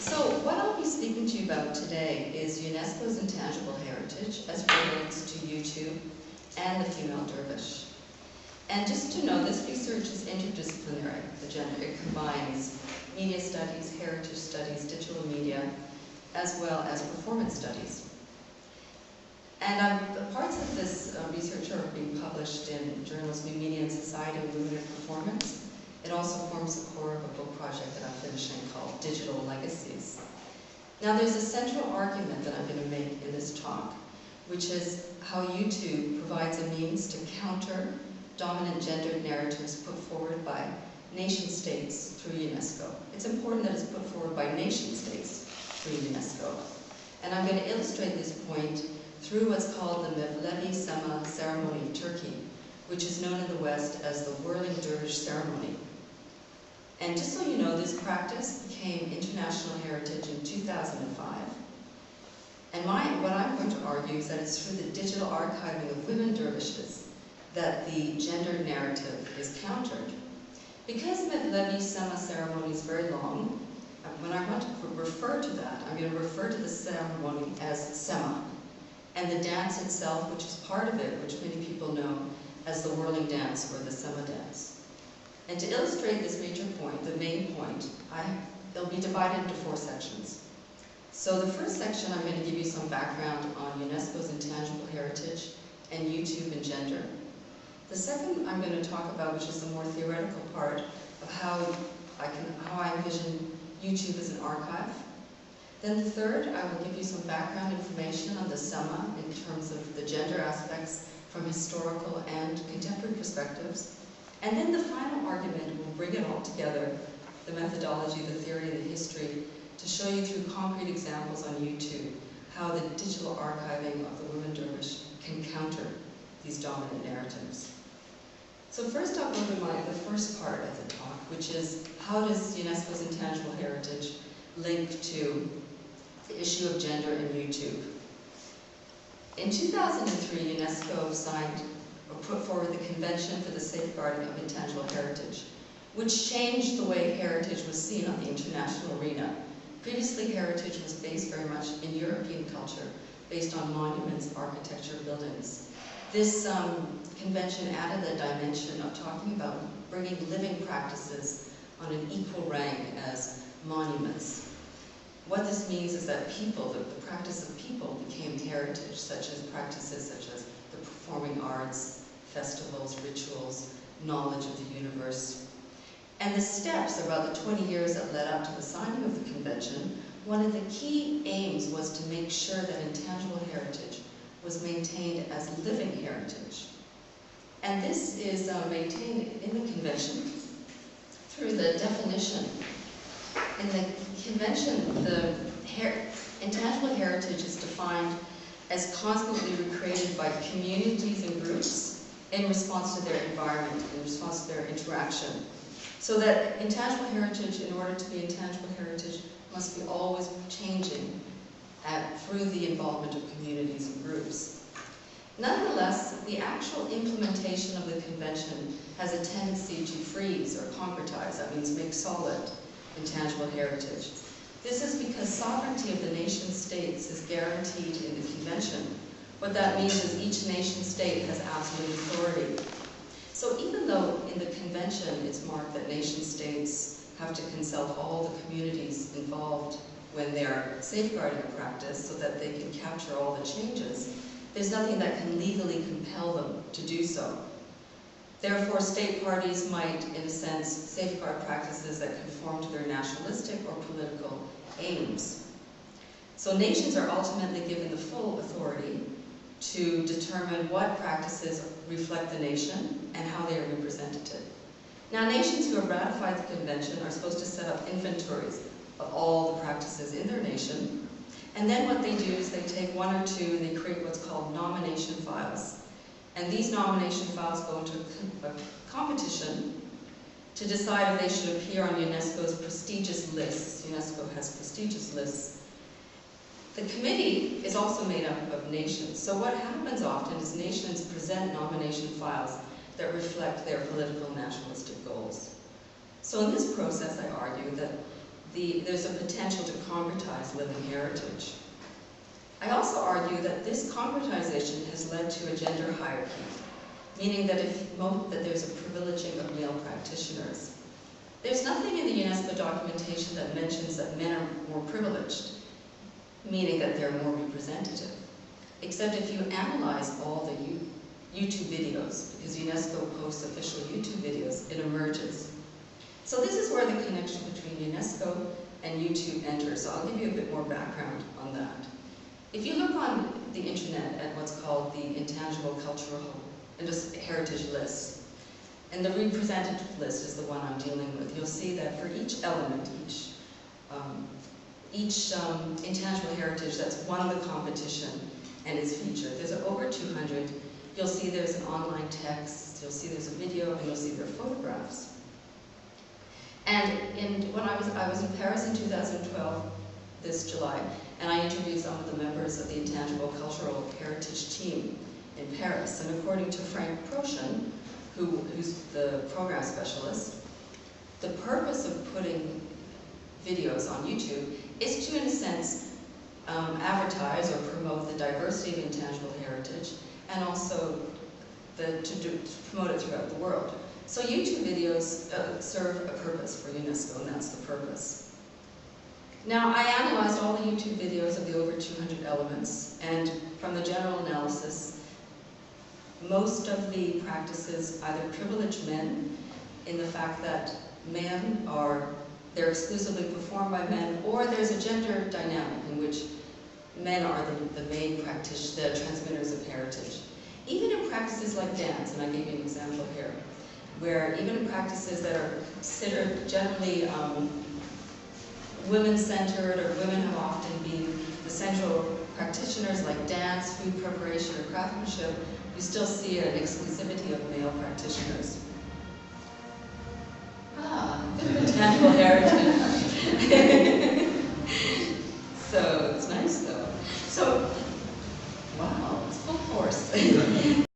So what I'll be speaking to you about today is UNESCO's intangible heritage as it relates to YouTube and the female dervish. And just to know, this research is interdisciplinary. It combines media studies, heritage studies, digital media, as well as performance studies. And the parts of this research are being published in journals New Media and Society and Women in Performance. It also forms the core of a book project that I'm finishing called Digital Legacies. Now there's a central argument that I'm going to make in this talk, which is how YouTube provides a means to counter dominant gendered narratives put forward by nation states through UNESCO. It's important that it's put forward by nation states through UNESCO. And I'm going to illustrate this point through what's called the Mevlevi Sema ceremony of Turkey, which is known in the West as the Whirling Dervish ceremony. And just so you know, this practice became international heritage in 2005. And what I'm going to argue is that it's through the digital archiving of women dervishes that the gender narrative is countered. Because Mevlevi Sema ceremony is very long, when I want to refer to that, I'm going to refer to the ceremony as Sema, and the dance itself, which is part of it, which many people know as the whirling dance or the Sema dance. And to illustrate this major point, the main point, they'll be divided into 4 sections. So the first section, I'm going to give you some background on UNESCO's intangible heritage and YouTube and gender. The second I'm going to talk about, which is the more theoretical part of how I envision YouTube as an archive. Then the third, I will give you some background information on the Sema in terms of the gender aspects from historical and contemporary perspectives. And then the final argument will bring it all together, the methodology, the theory, and the history, to show you through concrete examples on YouTube how the digital archiving of the women dervish can counter these dominant narratives. So first I'll go to the first part of the talk, which is how does UNESCO's intangible heritage link to the issue of gender in YouTube. In 2003, UNESCO signed or put forward the Convention for the Safeguarding of Intangible Heritage, which changed the way heritage was seen on the international arena. Previously, heritage was based very much in European culture, based on monuments, architecture, buildings. This convention added a dimension of talking about bringing living practices on an equal rank as monuments. What this means is that people, the practice of people became heritage, such as practices such as the performing arts, festivals, rituals, knowledge of the universe. And the steps, about the 20 years that led up to the signing of the convention, one of the key aims was to make sure that intangible heritage was maintained as living heritage. And this is maintained in the convention through the definition. In the convention, the intangible heritage is defined as constantly recreated by communities and groups in response to their environment, in response to their interaction. So that intangible heritage, in order to be intangible heritage, must be always changing through the involvement of communities and groups. Nonetheless, the actual implementation of the convention has a tendency to freeze or concretize, that means make solid intangible heritage. This is because sovereignty of the nation states is guaranteed in the convention. What that means is each nation state has absolute authority. So even though in the convention it's marked that nation states have to consult all the communities involved when they're safeguarding a practice so that they can capture all the changes, there's nothing that can legally compel them to do so. Therefore, state parties might, in a sense, safeguard practices that conform to their nationalistic or political aims. So nations are ultimately given the full authority to determine what practices reflect the nation and how they are represented. Now, nations who have ratified the convention are supposed to set up inventories of all the practices in their nation, and then what they do is they take 1 or 2 and they create what's called nomination files. And these nomination files go into a competition to decide if they should appear on UNESCO's prestigious lists. UNESCO has prestigious lists. The committee is also made up of nations. So what happens often is nations present nomination files that reflect their political nationalistic goals. So in this process, I argue that there's a potential to concretize living heritage. I also argue that this concretization has led to a gender hierarchy, meaning that that there's a privileging of male practitioners. There's nothing in the UNESCO documentation that mentions that men are more privileged, meaning that they're more representative. Except if you analyze all the YouTube videos, because UNESCO posts official YouTube videos, it emerges. So this is where the connection between UNESCO and YouTube enters. So I'll give you a bit more background on that. If you look on the internet at what's called the Intangible Cultural and Heritage List, and the representative list is the one I'm dealing with, you'll see that for each element, each intangible heritage that's won the competition and is featured, there's over 200. You'll see there's an online text, you'll see there's a video, and you'll see there are photographs. And when I was in Paris in 2012, this July, and I interviewed some of the members of the Intangible Cultural Heritage team in Paris. And according to Frank Proshin, who's the program specialist, the purpose of putting videos on YouTube is to, in a sense, advertise or promote the diversity of intangible heritage, and also to promote it throughout the world. So YouTube videos serve a purpose for UNESCO, and that's the purpose. Now, I analyzed all the YouTube videos of the over 200 elements, and from the general analysis, most of the practices either privilege men in the fact that they're exclusively performed by men, or there's a gender dynamic in which men are the main practitioners, the transmitters of heritage. Even in practices like dance, and I gave you an example here, where even in practices that are considered generally women-centered, or women have often been the central practitioners like dance, food preparation, or craftsmanship, you still see an exclusivity of male practitioners. Bit of intangible heritage. So it's nice though. So, wow, it's full force.